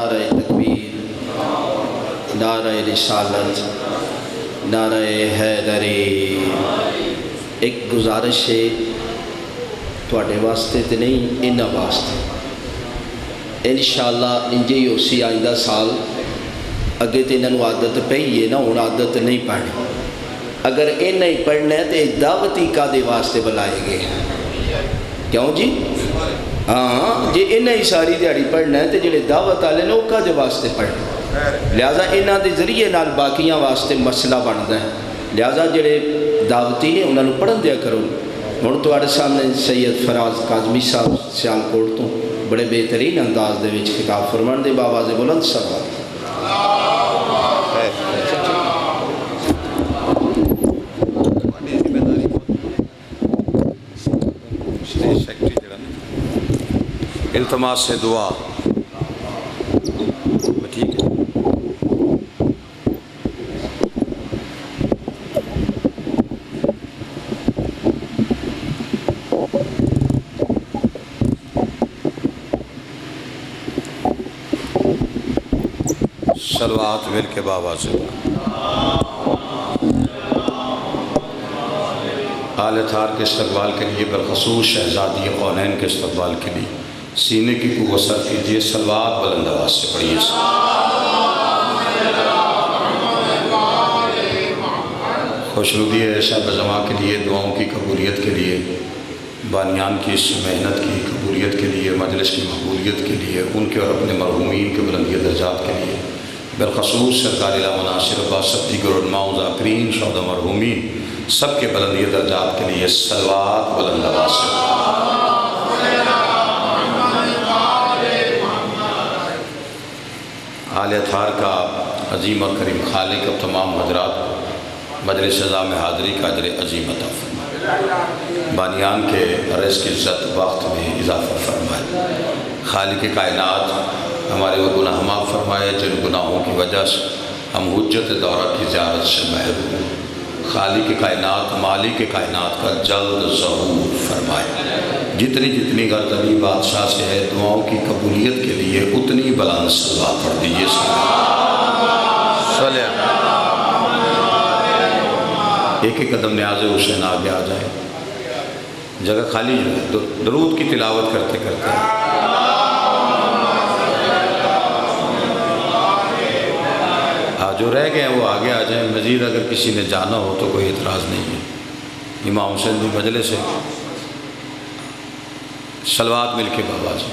نعرہ تکبیر، نعرہ رسالت، نعرہ حیدری۔ ایک گزارش ہے تواڈے واسطے تے نہیں، انہاں واسطے انشاءاللہ انجے ہی اسی آئندہ سال اگے تے انہاں نوں عادت پئی ہے نا، ہن عادت نہیں پڑھنی۔ اگر انہاں ہی پڑھنا ہے تے دعوتی کادے واسطے بلائے گئے؟ کیوں جی؟ ہاں جی انہاں ہی ساری دیہڑی پڑھنا ہے تے جڑے دعوت والے نے وہ کادے واسطے پڑھنا؟ لہٰذا انہاں دے ذریعے نال باقیاں واسطے مسئلہ بنتا ہے، لہٰذا جڑے دعوتی نے انہاں نوں پڑھن دیا کرو۔ ہن تواڈے سامنے سید فراز کاظمی صاحب سیالکوٹ تو بڑے بہترین انداز دے وچ خطاب فرمان دے بآواز بلند صلوات۔ التماس سے دعا ٹھیک ہے۔ صلوات مل کے بابا سے آل تھار کے استقبال کے لیے، بالخصوص شہزادی قونین کے استقبال کے لیے سینے کی قوت سر کیجیے، صلوات بلند آواز سے پڑھیے۔ خوشنودی شب زماں کے لیے، دعاؤں کی قبولیت کے لیے، بانیان کی اس محنت کی قبولیت کے لیے، مجلس کی مقبولیت کے لیے، ان کے اور اپنے مرحومین کے بلندی درجات کے لیے، بالخصوص سرکار علامہ ناصر عباس صدیق علماء ذاکرین شہداء مرحومین سب کے بلندی درجات کے لیے صلوات بلند آواز سے۔ آل اطہار کا عظیم اور کریم خالق اب تمام حضرات مجلس سزا میں حاضری کا اجر عظیم عطا فرمائے، بانیان کے رزق عزت وقت میں اضافہ فرمائے، خالق کائنات ہمارے وہ گناہ معاف فرمائے جن گناہوں کی وجہ سے ہم حجت دورہ کی زیارت سے محروم ہیں، خالق کائنات مالک کائنات کا جلد ظہور فرمائے، جتنی جتنی غرضی بادشاہ سے ہے دعاؤں کی قبولیت کے لیے اتنی بلند صلوات پڑھ دیجیے۔ ایک ایک قدم نیاز حسین آگے آ جائے، جگہ خالی جو ہے درود کی تلاوت کرتے کرتے جو رہ گئے ہیں وہ آگے آ جائیں، مزید اگر کسی نے جانا ہو تو کوئی اعتراض نہیں ہے۔ امام حسین بھی مجلس سے صلوات مل کے بابا جی۔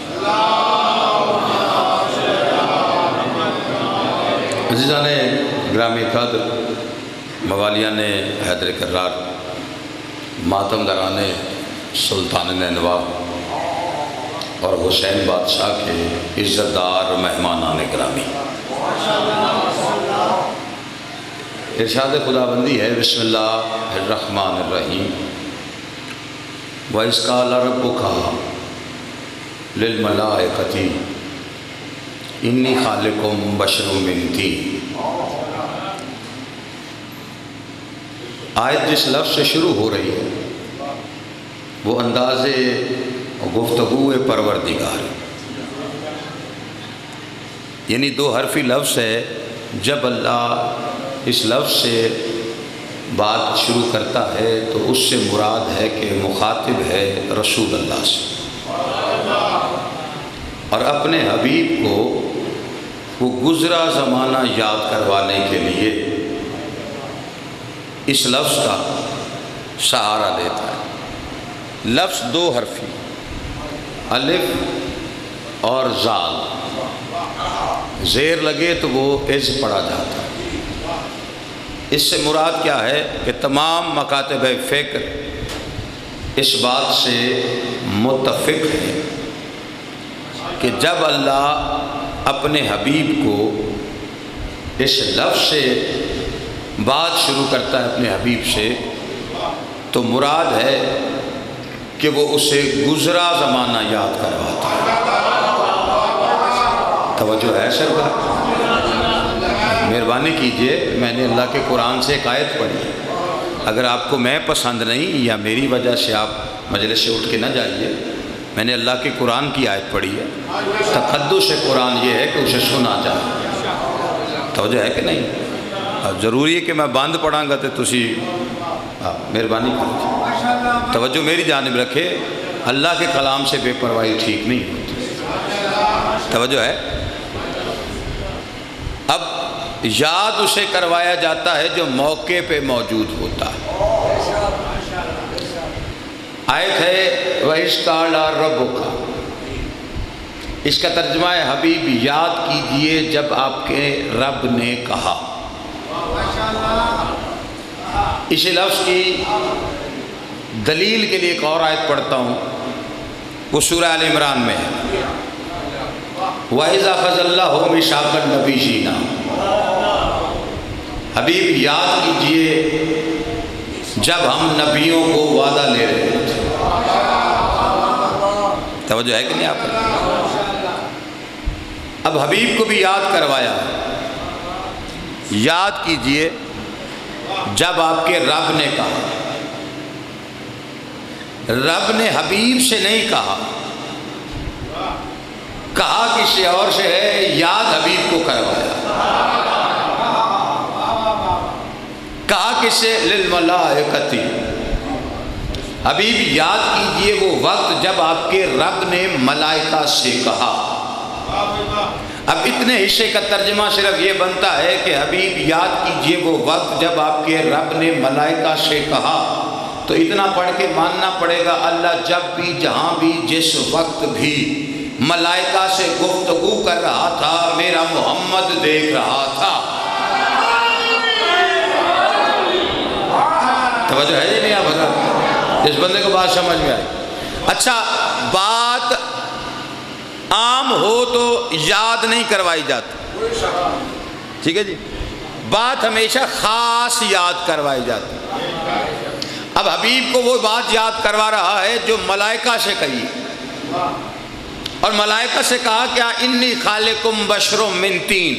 عزیزان گرامی قدر، موالیان حیدر کرار، ماتم دران سلطان نینوا اور حسین بادشاہ کے عزت دار مہمانان گرامی، ارشاد خدا بندی ہے بسم اللہ الرحمن الرحیم۔ وَإِذْ قَالَ رَبُّكَ لِلْمَلَائِكَةِ إِنِّي خَالِقٌ بَشَرٌ مِّن طِينٍ۔ آیت جس لفظ سے شروع ہو رہی ہے وہ انداز گفتگو پروردگار، یعنی دو حرفی لفظ ہے۔ جب اللہ اس لفظ سے بات شروع کرتا ہے تو اس سے مراد ہے کہ مخاطب ہے رسول اللہ سے، اور اپنے حبیب کو وہ گزرا زمانہ یاد کروانے کے لیے اس لفظ کا سہارا لیتا ہے۔ لفظ دو حرفی الف اور زال، زیر لگے تو وہ از پڑھا جاتا ہے۔ اس سے مراد کیا ہے کہ تمام مکاتب فکر اس بات سے متفق ہے کہ جب اللہ اپنے حبیب کو اس لفظ سے بات شروع کرتا ہے اپنے حبیب سے تو مراد ہے کہ وہ اسے گزرا زمانہ یاد کرواتا ہے۔ توجہ ہے سرکار؟ مہربانی کیجئے، میں نے اللہ کے قرآن سے ایک آیت پڑھی، اگر آپ کو میں پسند نہیں یا میری وجہ سے آپ مجلس سے اٹھ کے نہ جائیے، میں نے اللہ کے قرآن کی آیت پڑھی ہے. تقدس قرآن یہ ہے کہ اسے سنا جائے. توجہ ہے کہ نہیں؟ اب ضروری ہے کہ میں بند پڑھاں گا تو تسی مہربانی کرو. توجہ میری جانب رکھے. اللہ کے کلام سے بے پرواہی ٹھیک نہیں ہوتی. توجہ ہے. اب یاد اسے کروایا جاتا ہے جو موقع پہ موجود ہوتا ہے. آیت ہے وَإِذْ قَالَ رَبُّكَ. اس کا ترجمہ ہے حبیب یاد کیجئے جب آپ کے رب نے کہا. اسی لفظ کی دلیل کے لیے ایک اور آیت پڑھتا ہوں. وہ سورہ آل عمران میں ہے. وَإِذْ أَخَذَ اللَّهُ مِيثَاقَ النَّبِيِّينَ. حبیب یاد کیجئے جب ہم نبیوں کو وعدہ لے رہے تھے. توجہ ہے کہ نہیں آپ کو؟ اب حبیب کو بھی یاد کروایا. یاد کیجئے جب آپ کے رب نے کہا. رب نے حبیب سے نہیں کہا. کہا کسی اور سے ہے. یاد حبیب کو کروایا. کہا کسے للملائکتی. حبیب یاد کیجئے وہ وقت جب آپ کے رب نے ملائکہ سے کہا. اب اتنے حصے کا ترجمہ صرف یہ بنتا ہے کہ حبیب یاد کیجئے وہ وقت جب آپ کے رب نے ملائکہ سے کہا. تو اتنا پڑھ کے ماننا پڑے گا اللہ جب بھی جہاں بھی جس وقت بھی ملائکہ سے گفتگو کر رہا تھا میرا محمد دیکھ رہا تھا. توجہ ہے جی نہیں آپ حضرت؟ اس بندے کو بات سمجھ میں آئی. اچھا بات عام ہو تو یاد نہیں کروائی جاتی. ٹھیک ہے جی. بات ہمیشہ خاص یاد کروائی جاتی. اب حبیب کو وہ بات یاد کروا رہا ہے جو ملائکہ سے کہی. اور ملائکہ سے کہا کیا انی خالقکم بشر من طین.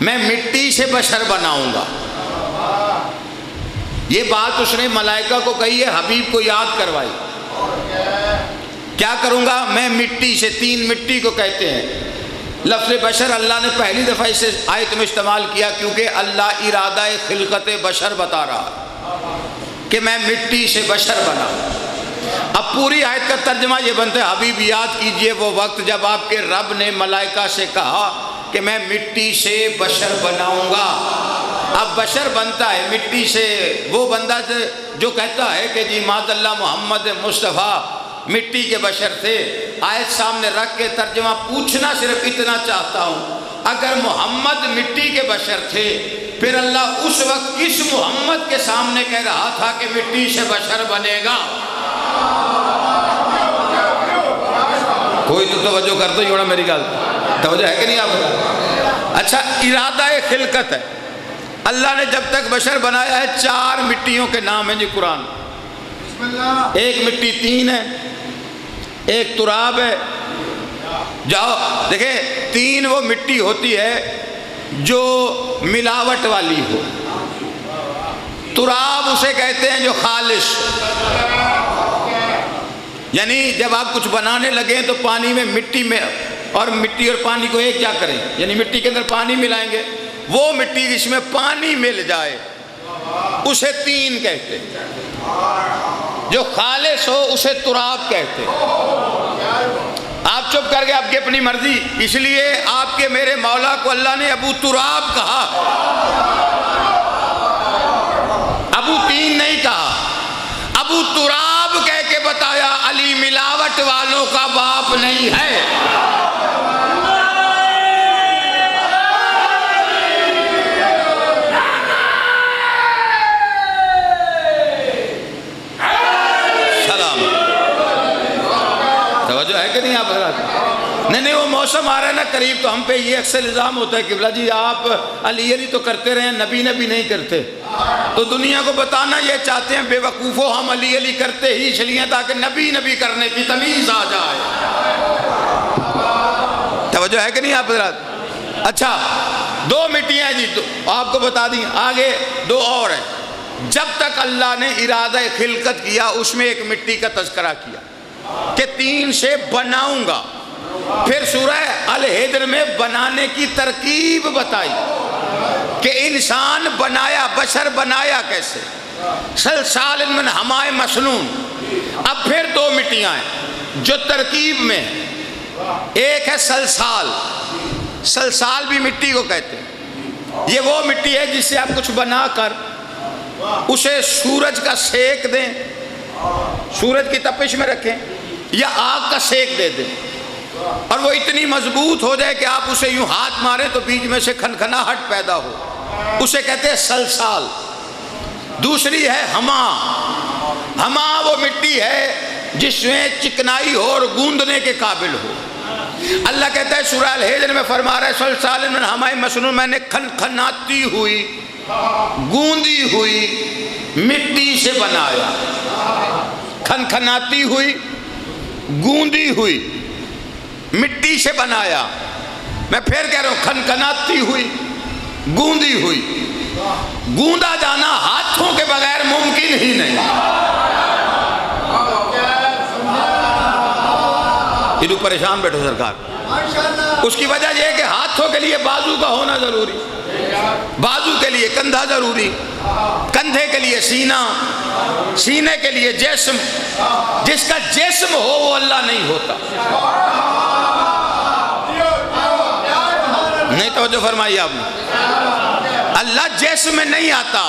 میں مٹی سے بشر بناؤں گا. یہ بات اس نے ملائکہ کو کہی ہے. حبیب کو یاد کروائی. کیا کروں گا میں مٹی سے. تین مٹی کو کہتے ہیں. لفظ بشر اللہ نے پہلی دفعہ اسے آیت میں استعمال کیا کیونکہ اللہ ارادہ خلقت بشر بتا رہا کہ میں مٹی سے بشر بنا. اب پوری آیت کا ترجمہ یہ بنتا ہے حبیب یاد کیجئے وہ وقت جب آپ کے رب نے ملائکہ سے کہا کہ میں مٹی سے بشر بناؤں گا. اب بشر بنتا ہے مٹی سے وہ بندہ جو کہتا ہے کہ جی ماذ اللہ محمد مصطفیٰ مٹی کے بشر تھے. آیت سامنے رکھ کے ترجمہ پوچھنا صرف اتنا چاہتا ہوں اگر محمد مٹی کے بشر تھے پھر اللہ اس وقت کس محمد کے سامنے کہہ رہا تھا کہ مٹی سے بشر بنے گا؟ کوئی تو توجہ کرتا ہی ہونا میری گل. توجہ ہے کہ نہیں آپ؟ اچھا ارادہ خلقت ہے. اللہ نے جب تک بشر بنایا ہے 4 مٹیوں کے نام ہیں جی قرآن. ایک مٹی طین ہے. ایک تراب ہے. جاؤ دیکھیں طین وہ مٹی ہوتی ہے جو ملاوٹ والی ہو. تراب اسے کہتے ہیں جو خالص. یعنی جب آپ کچھ بنانے لگیں تو پانی میں مٹی میں اور مٹی اور پانی کو ایک کیا کریں یعنی مٹی کے اندر پانی ملائیں گے. وہ مٹی جس میں پانی مل جائے اسے طین کہتے ہیں. جو خالص ہو اسے تراب کہتے ہیں. آپ چپ کر کے آپ کی اپنی مرضی. اس لیے آپ کے میرے مولا کو اللہ نے ابو تراب کہا. ابو طین نہیں کہا. ابو تراب کہہ کے بتایا علی ملاوٹ والوں کا باپ نہیں ہے. توجہ ہے کہ نہیں آپ حضرات؟ نہیں وہ موسم آ رہا ہے نا قریب تو ہم پہ یہ اکثر الزام ہوتا ہے کہ بلا جی آپ علی علی تو کرتے رہے نبی نبی نہیں کرتے. تو دنیا کو بتانا یہ چاہتے ہیں بے وقوفو ہم علی علی کرتے ہی اس لیے تاکہ نبی نبی کرنے کی تمیز آ جائے. توجہ ہے کہ نہیں آپ حضرات؟ اچھا 2 مٹیاں جی آپ کو بتا دیں. آگے 2 اور ہیں. جب تک اللہ نے ارادہ خلقت کیا اس میں ایک مٹی کا تذکرہ کیا. کہ 3 سے بناؤں گا. پھر سورہ الحجر میں بنانے کی ترکیب بتائی کہ انسان بنایا، بشر بنایا کیسے. سلسال من حمائے مسنون. اب پھر 2 مٹیاں ہیں جو ترکیب میں ہیں. ایک ہے سلسال. سلسال بھی مٹی کو کہتے ہیں. یہ وہ مٹی ہے جس سے آپ کچھ بنا کر اسے سورج کا سیک دیں، سورج کی تپش میں رکھیں یا آگ کا سیک دے دیں اور وہ اتنی مضبوط ہو جائے کہ آپ اسے یوں ہاتھ ماریں تو بیچ میں سے کھنکھناہٹ پیدا ہو. اسے کہتے ہیں سلسال. دوسری ہے ہما. ہما وہ مٹی ہے جس میں چکنائی ہو اور گوندنے کے قابل ہو. اللہ کہتا ہے سورہ الحجر میں فرما رہا ہے سلسال من حمائے مسنون، میں نے کھنکھناتی ہوئی گوندی ہوئی مٹی سے بنایا. کھنکھناتی ہوئی گوندی ہوئی مٹی سے بنایا. میں پھر کہہ رہا ہوں کھنکھناتی ہوئی گوندی ہوئی. گوندا جانا ہاتھوں کے بغیر ممکن ہی نہیں. یہ لوگ پریشان بیٹھو سرکار. اس کی وجہ یہ ہے کہ ہاتھوں کے لیے بازو کا ہونا ضروری، بازو کے لیے کندھا ضروری، کندھے کے لیے سینہ، سینے کے لیے جسم. جس کا جسم ہو وہ اللہ نہیں ہوتا. نہیں توجہ فرمائی آپ نے. اللہ جسم میں نہیں آتا،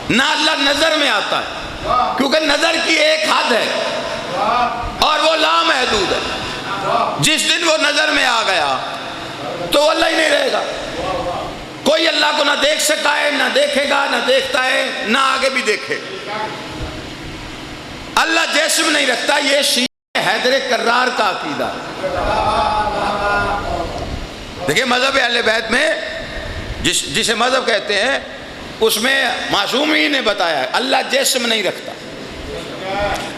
نہ اللہ نظر میں آتا ہے، کیونکہ نظر کی ایک حد ہے اور وہ لامحدود ہے. جس دن وہ نظر میں آ گیا تو وہ اللہ ہی نہیں رہے گا. کوئی اللہ کو نہ دیکھ سکتا ہے، نہ دیکھے گا، نہ دیکھتا ہے، نہ آگے بھی دیکھے. اللہ جسم نہیں رکھتا. یہ شیعہ حیدر کرار کا عقیدہ. دیکھیں مذہب اہل بیت میں جسے مذہب کہتے ہیں اس میں معصومین نے بتایا ہے اللہ جسم نہیں رکھتا.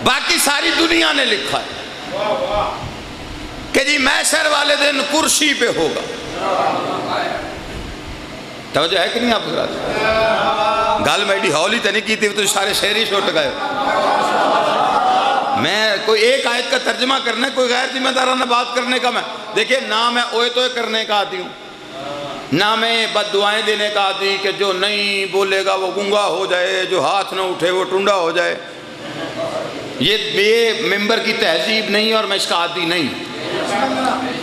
باقی ساری دنیا نے لکھا ہے کہ جی محشر والے دن کرسی پہ ہوگا. توجہ ہے کہ نہیں آپ حضرات؟ گل میں ایڈی ہولی تو نہیں کی تھی، تو سارے شہر ہی چھوٹ گئے. میں کوئی ایک آیت کا ترجمہ کرنا ہے، کوئی غیر ذمہ دارانہ بات کرنے کا. میں دیکھیں نہ میں اوے توے کرنے کا عادی ہوں، نہ میں بد دعائیں دینے کا عادی کہ جو نہیں بولے گا وہ گنگا ہو جائے، جو ہاتھ نہ اٹھے وہ ٹنڈا ہو جائے. یہ ممبر کی تہذیب نہیں اور میں اس کا عادی نہیں.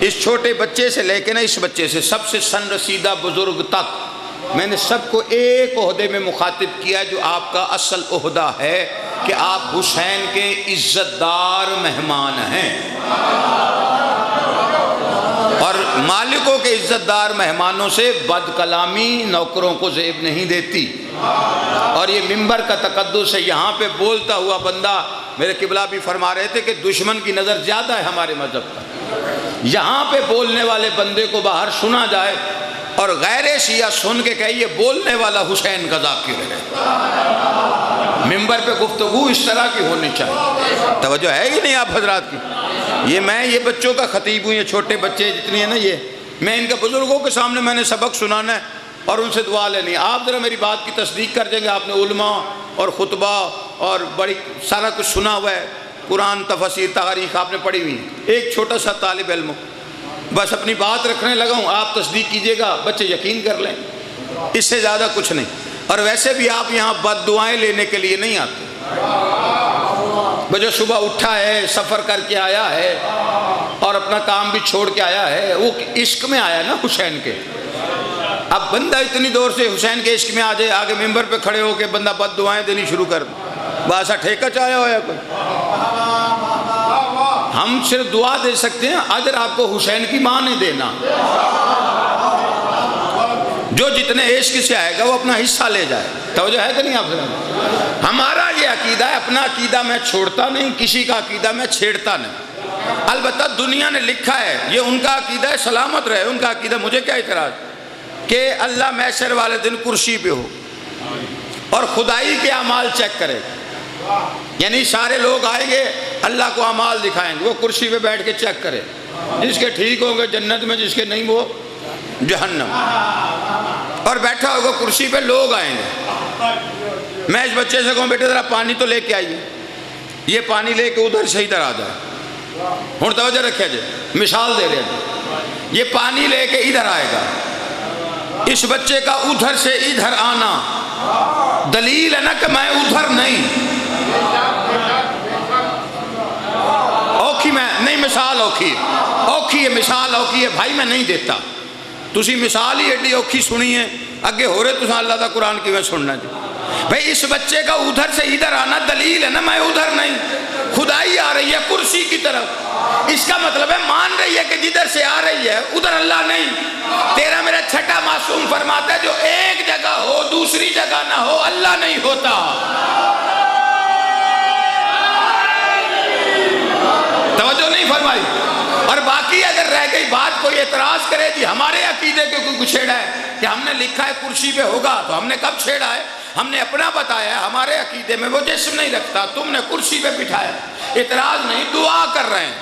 اس چھوٹے بچے سے لے کے نا اس بچے سے سب سے سن رسیدہ بزرگ تک میں نے سب کو ایک عہدے میں مخاطب کیا جو آپ کا اصل عہدہ ہے کہ آپ حسین کے عزت دار مہمان ہیں اور مالکوں کے عزت دار مہمانوں سے بد کلامی نوکروں کو زیب نہیں دیتی. اور یہ ممبر کا تقدس ہے. یہاں پہ بولتا ہوا بندہ، میرے قبلہ بھی فرما رہے تھے کہ دشمن کی نظر زیادہ ہے ہمارے مذہب پر. یہاں پہ بولنے والے بندے کو باہر سنا جائے اور غیر شیعہ سن کے کہے یہ بولنے والا حسین کا ذاکر ہے. ممبر پہ گفتگو اس طرح کی ہونی چاہیے. توجہ ہے ہی نہیں آپ حضرات کی. یہ بچوں کا خطیب ہوں. یہ چھوٹے بچے جتنی ہیں نا، یہ میں ان کے بزرگوں کے سامنے میں نے سبق سنانا ہے اور ان سے دعا لینی. آپ ذرا میری بات کی تصدیق کر دیں گے. آپ نے علماء اور خطبہ اور بڑی سارا کچھ سنا ہوا ہے، قرآن تفسیر تاریخ آپ نے پڑھی ہوئی. ایک چھوٹا سا طالب علم بس اپنی بات رکھنے لگا ہوں، آپ تصدیق کیجئے گا، بچے یقین کر لیں، اس سے زیادہ کچھ نہیں. اور ویسے بھی آپ یہاں بد دعائیں لینے کے لیے نہیں آتے. جو صبح اٹھا ہے، سفر کر کے آیا ہے اور اپنا کام بھی چھوڑ کے آیا ہے، وہ عشق میں آیا نا حسین کے. اب بندہ اتنی دور سے حسین کے عشق میں آ جائے، آگے ممبر پہ کھڑے ہو کے بندہ بد دعائیں دینی شروع کر دے. باسا ٹھیکہ چاہیا ہوا کوئی. ہم صرف دعا دے سکتے ہیں، اجر آپ کو حسین کی ماں نے دینا. جو جتنے عشق سے آئے گا وہ اپنا حصہ لے جائے. توجہ ہے کہ نہیں آپ سے؟ ہمارا یہ عقیدہ ہے، اپنا عقیدہ میں چھوڑتا نہیں، کسی کا عقیدہ میں چھیڑتا نہیں. البتہ دنیا نے لکھا ہے یہ ان کا عقیدہ ہے، سلامت رہے ان کا عقیدہ، مجھے کیا اعتراض کہ اللہ محشر والے دن کرسی پہ ہو اور خدائی کے اعمال چیک کرے. یعنی سارے لوگ آئیں گے، اللہ کو اعمال دکھائیں گے، وہ کرسی پہ بیٹھ کے چیک کرے. جس کے ٹھیک ہوں گے جنت میں، جس کے نہیں وہ جہنم. اور بیٹھا ہوگا کرسی پہ، لوگ آئیں گے. میں اس بچے سے کہوں بیٹے ذرا پانی تو لے کے آئیے. یہ پانی لے کے ادھر سے ادھر آ جائے. ہوں توجہ رکھے جی، مثال دے رہے ہیں. یہ پانی لے کے ادھر آئے گا، اس بچے کا ادھر سے ادھر آنا دلیل ہے نا کہ میں ادھر نہیں. اوکھی میں نہیں، مثال اوکھی ہے، مثال اوکھی ہے بھائی، میں نہیں دیتا. تسی مثال ہی ایڈی اوکھی سنی ہے، اگے ہو رہے تساں اللہ دا قرآن کی میں سننا جی. بھائی اس بچے کا ادھر سے ادھر آنا دلیل ہے نا میں ادھر نہیں. خدائی آ رہی ہے کرسی کی طرف، اس کا مطلب ہے مان رہی ہے کہ جدھر سے آ رہی ہے ادھر اللہ نہیں. تیرا میرا چھٹا معصوم فرماتا ہے جو ایک جگہ ہو دوسری جگہ نہ ہو اللہ نہیں ہوتا. توجہ نہیں فرمائی. اور باقی اگر رہ گئی بات، کوئی اعتراض کرے جی ہمارے عقیدے کے کوئی چھیڑا ہے کہ ہم نے لکھا ہے کرسی پہ ہوگا، تو ہم نے کب چھیڑا ہے؟ ہم نے اپنا بتایا ہے، ہمارے عقیدے میں وہ جسم نہیں رکھتا، تم نے کرسی پہ بٹھایا. اعتراض نہیں، دعا کر رہے ہیں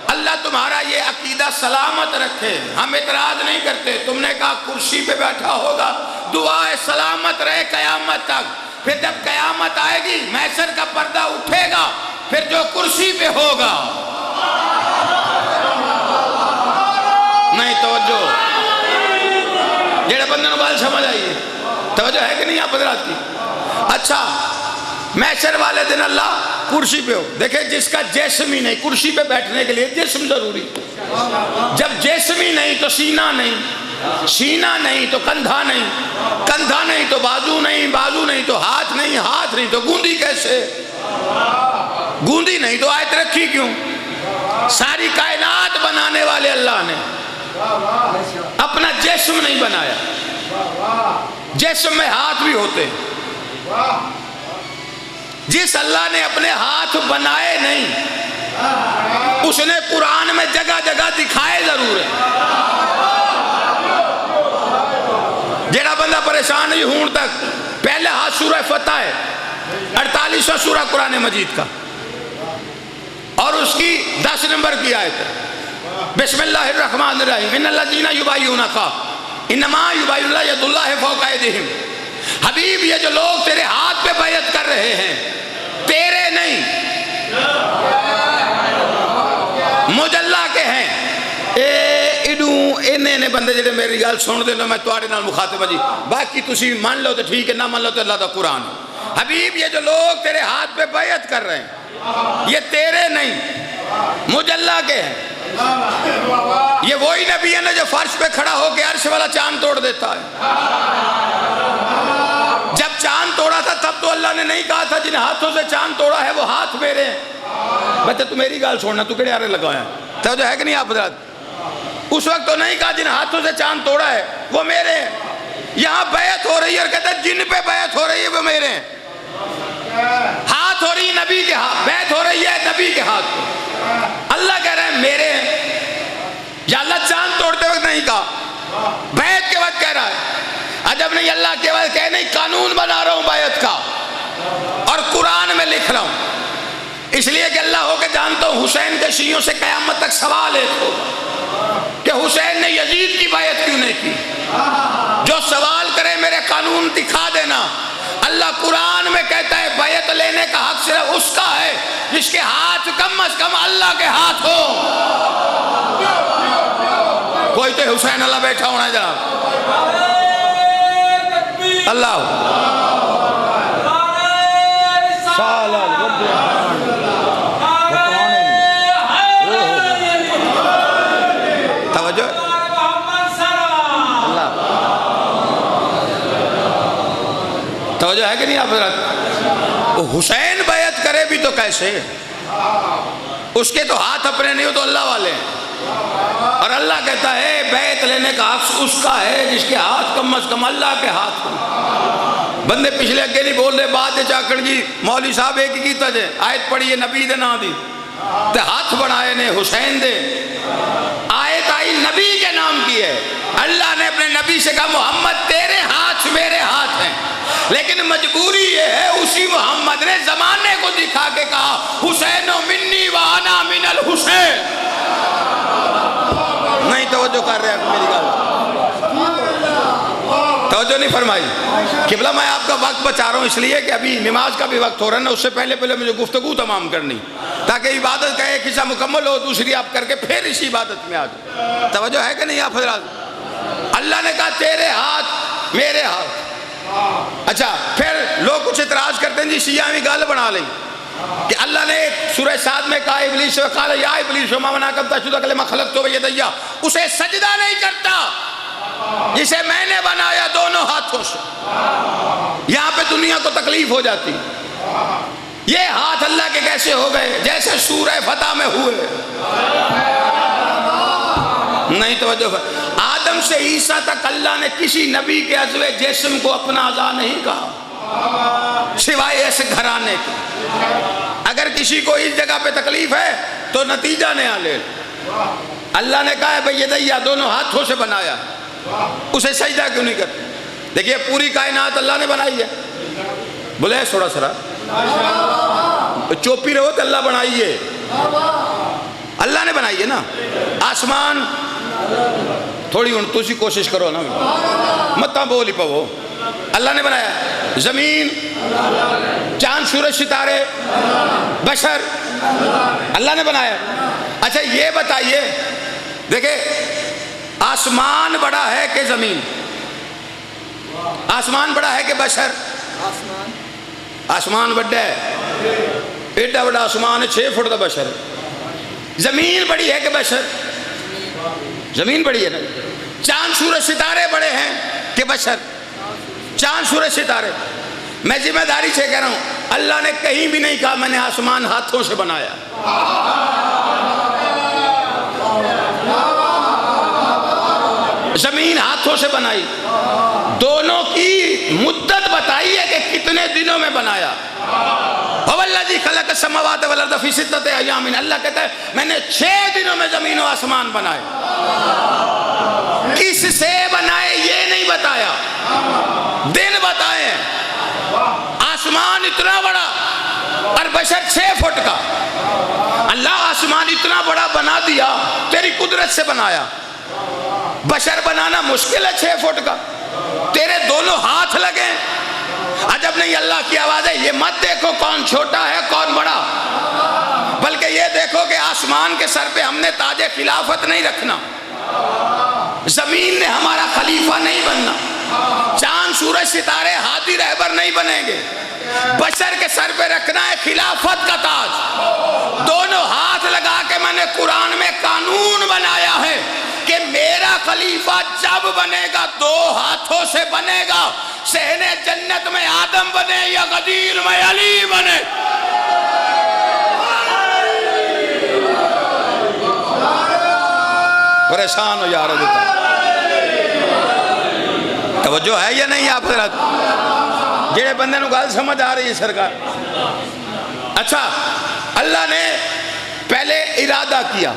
اللہ تمہارا یہ عقیدہ سلامت رکھے. ہم اعتراض نہیں کرتے. تم نے کہا کرسی پہ بیٹھا ہوگا، دعا ہے سلامت رہے قیامت تک. پھر جب قیامت آئے گی محشر کا پردہ اٹھے گا، پھر جو کرسی پہ ہوگا. نہیں توجہ، جڑے بندے نو گل سمجھ آئیے. توجہ ہے کہ نہیں آپ حضرات کی؟ اچھا، محشر والے دن اللہ کرسی پہ ہو. دیکھیں جس کا جسم ہی نہیں، کرسی پہ بیٹھنے کے لیے جسم ضروری. جب جسم ہی نہیں تو سینہ نہیں، سینہ نہیں تو کندھا نہیں، کندھا نہیں تو بازو نہیں، بازو نہیں تو ہاتھ نہیں، ہاتھ نہیں تو گوندی کیسے؟ گوندی نہیں تو آیت رکھی کیوں؟ ساری کائنات بنانے والے اللہ نے اپنا جسم نہیں بنایا. جسم میں ہاتھ بھی ہوتے. جس اللہ نے اپنے ہاتھ بنائے نہیں، اس نے قرآن میں جگہ جگہ دکھائے ضرور ہے. جڑا بندہ پریشان نہیں ہون تک پہلے ہاتھ سورہ فتح ہے، 48واں سورہ قرآن مجید کا، اور اس کی 10 نمبر کی آیت ہے. بسم اللہ الرحمن الرحیم. ان الذین یبایعونک انما یبایعون ید اللہ فوق ایدیہم. حبیب یہ جو لوگ تیرے ہاتھ پہ بیعت کر رہے ہیں تیرے نہیں، مجھ اللہ کے ہیں. نے بندے جڑے میری گل سن دے لو، میں تواڈے نال مخاطب ہوں جی. باقی تسی مان لو تو ٹھیک ہے، نہ مان لو تو اللہ دا قرآن. حبیب یہ جو لوگ تیرے ہاتھ پہ بیعت کر رہے ہیں یہ تیرے نہیں، مجھ اللہ کے ہیں. یہ وہی نبی ہے نا جو فرش پہ کھڑا ہو کے عرش والا چاند توڑ دیتا ہے. جب چاند توڑا تھا تب تو اللہ نے نہیں کہا تھا جن ہاتھوں سے چاند توڑا ہے وہ ہاتھ میرے ہیں. بچہ تو میری گال چھوڑنا، تو کڑے آرے لگایا ہے تو جو ہے کہ نہیں آپ حضرات؟ اس وقت تو نہیں کہا جن ہاتھوں سے چاند توڑا ہے وہ میرے ہیں. یہاں بیعت ہو رہی ہے اور کہتا ہے جن پہ بیعت ہو رہی ہے وہ میرے ہیں. ہاتھ ہو رہی ہے نبی کے ہاتھ، بیعت ہو رہی ہے نبی کے ہاتھ پہ. اللہ کہہ رہے ہیں میرے ہیں. یا اللہ چاند توڑتے وقت نہیں کہا، بیعت کے وقت کہہ رہا ہے. عجب نہیں، اللہ کے وقت کہہ نہیں، قانون بنا رہا ہوں بیعت کا اور قرآن میں لکھ رہا ہوں. اس لیے کہ اللہ ہو کے جانتا ہوں حسین کے شیعوں سے قیامت تک سوال ہے کہ حسین نے یزید کی بیعت کیوں نہیں کی. جو سوال کرے میرے قانون دکھا دینا. اللہ قرآن میں کہتا ہے بیعت لینے کا حق صرف اس کا ہے جس کے ہاتھ کم از کم اللہ کے ہاتھ ہو. کوئی تو حسین اللہ بیٹھا ہونا ہے جناب. اللہ توجہ. توجہ ہے کہ نہیں آپ حضرات؟ حسین بیعت کرے بھی تو کیسے؟ اس کے تو ہاتھ اپنے نہیں ہو تو اللہ والے ہیں. اور اللہ کہتا ہے بیعت لینے کا حق اس کا ہے جس کے ہاتھ کم از کم اللہ کے ہاتھ ہو. بندے پچھلے اگے نہیں بول رہے بات چاکڑ جی مولوی صاحب ایک کی تجھے آیت پڑھیے نبی دے نا دی تے ہاتھ بنائے نے حسین دے. آیت آئی نبی کے نام کی ہے. اللہ نے اپنے نبی سے کہا محمد تیرے ہاتھ میرے ہاتھ ہیں، لیکن مجبوری یہ ہے اسی محمد نے زمانے کو دکھا کے کہا حسین منی وانا من الحسین. نہیں توجہ کر رہے ہیں میری گل. توجہ نہیں فرمائی؟ قبلہ میں آپ کا وقت بچا رہا ہوں اس لیے کہ ابھی نماز کا بھی وقت ہو رہا ہے نا، اس سے پہلے مجھے گفتگو تمام کرنی، تاکہ عبادت کا ایک حصہ مکمل ہو، دوسری آپ کر کے پھر اسی عبادت میں آ جائیں۔ توجہ ہے کہ نہیں آپ حضرات؟ اللہ نے کہا تیرے ہاتھ میرے ہاتھ۔ اچھا پھر لوگ کچھ اعتراض کرتے ہیں جی شیعہ میں گال بنا لیں کہ اللہ نے سورہ صاد میں کہا ابلیس سے قال یا ابلیس ما منعک ان تسجد لما خلقت بیدی، اسے سجدہ نہیں کرتا جسے میں نے بنایا دونوں ہاتھوں سے۔ یہاں پہ دنیا کو تکلیف ہو جاتی، یہ ہاتھ اللہ کے کیسے ہو گئے؟ جیسے سورہ فتح میں ہوئے۔ نہیں توجہ، آدم سے عیسیٰ تک اللہ نے کسی نبی کے عضو جسم کو اپنا اعضا نہیں کہا سوائے ایسے گھرانے کے۔ اگر کسی کو اس جگہ پہ تکلیف ہے تو نتیجہ نیا لے، اللہ نے کہا ہے بھئی یدیا دونوں ہاتھوں سے بنایا، اسے سجدہ کیوں نہیں کرتے؟ دیکھیے پوری کائنات اللہ نے بنائی ہے، بولے تھوڑا سرا چوپی رہو تو اللہ بنائی ہے، اللہ نے بنائی ہے نا۔ آسمان تھوڑی ہوں تسی کوشش کرو نا، مت بولی پو، اللہ نے بنایا۔ زمین، چاند سورج ستارے، بشر، اللہ نے بنایا۔ اچھا یہ بتائیے، دیکھیں آسمان بڑا ہے کہ زمین؟ آسمان بڑا ہے کہ بشر؟ آسمان بڑا ہے، ایڈا بڑا آسمان ہے 6 فٹ کا بشر۔ زمین بڑی ہے کہ بشر؟ زمین بڑی ہے نا۔ چاند سورج ستارے بڑے ہیں کہ بشر؟ چاند سورج ستارے۔ میں ذمہ داری سے کہہ رہا ہوں، اللہ نے کہیں بھی نہیں کہا میں نے آسمان ہاتھوں سے بنایا۔ زمین ہاتھوں سے بنائی، دونوں کی مدت بتائی ہے کہ کتنے دنوں میں بنایا۔ وَوَالَّذِي خَلَقَ السَّمَاوَاتِ وَالْأَرْضَ فِي سِتَّةِ أَيَّامٍ، اللہ کہتا ہے میں نے 6 دنوں میں زمین و آسمان بنائے۔ کس سے بنائے یہ نہیں بتایا، دن بتائے۔ آسمان اتنا بڑا اور بشر 6 فٹ کا، اللہ آسمان اتنا بڑا بنا دیا، تیری قدرت سے بنایا۔ بشر بنانا مشکل ہے 6 فٹ کا، تیرے دونوں ہاتھ لگے۔ عجب نہیں، اللہ کی آواز ہے، یہ مت دیکھو کون چھوٹا ہے کون بڑا، بلکہ یہ دیکھو کہ آسمان کے سر پہ ہم نے تاج خلافت نہیں رکھنا، زمین نے ہمارا خلیفہ نہیں بننا، چاند سورج ستارے ہادی رہبر نہیں بنیں گے، بشر کے سر پہ رکھنا ہے خلافت کا تاج۔ دونوں ہاتھ لگا کے میں نے قرآن میں قانون بنایا ہے کہ میرا خلیفہ جب بنے گا 2 ہاتھوں سے بنے گا، صحن جنت میں آدم بنے یا غدیر میں علی بنے۔ پریشان ہو جا رہا ہے، توجہ ہے یا نہیں آپ حضرات؟ جڑے بندے نو گل سمجھ آ رہی ہے سرکار؟ اچھا اللہ نے پہلے ارادہ کیا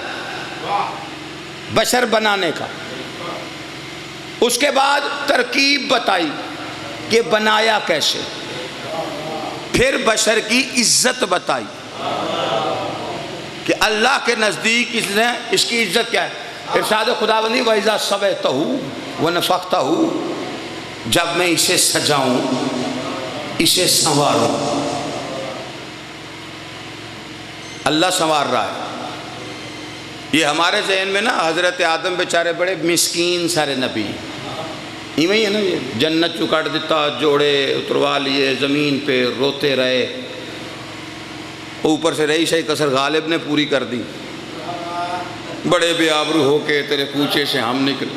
بشر بنانے کا، اس کے بعد ترکیب بتائی کہ بنایا کیسے، پھر بشر کی عزت بتائی کہ اللہ کے نزدیک اس کی عزت کیا ہے۔ ارشاد خداوندی وَإِذَا صَوَيْتَهُ وَنَفَخْتَهُ، جب میں اسے سجاؤں، اسے سنواروں۔ اللہ سنوار رہا ہے۔ یہ ہمارے ذہن میں نا حضرت آدم بیچارے بڑے مسکین سارے نبی، ایویں ہی ہے نا، یہ جنت چو کٹ دیتا، جوڑے اتروا لیے زمین پہ، روتے رہے، اوپر سے رہی شاہی کسر غالب نے پوری کر دی، بڑے بے آبرو ہو کے تیرے کوچے سے ہم نکلے۔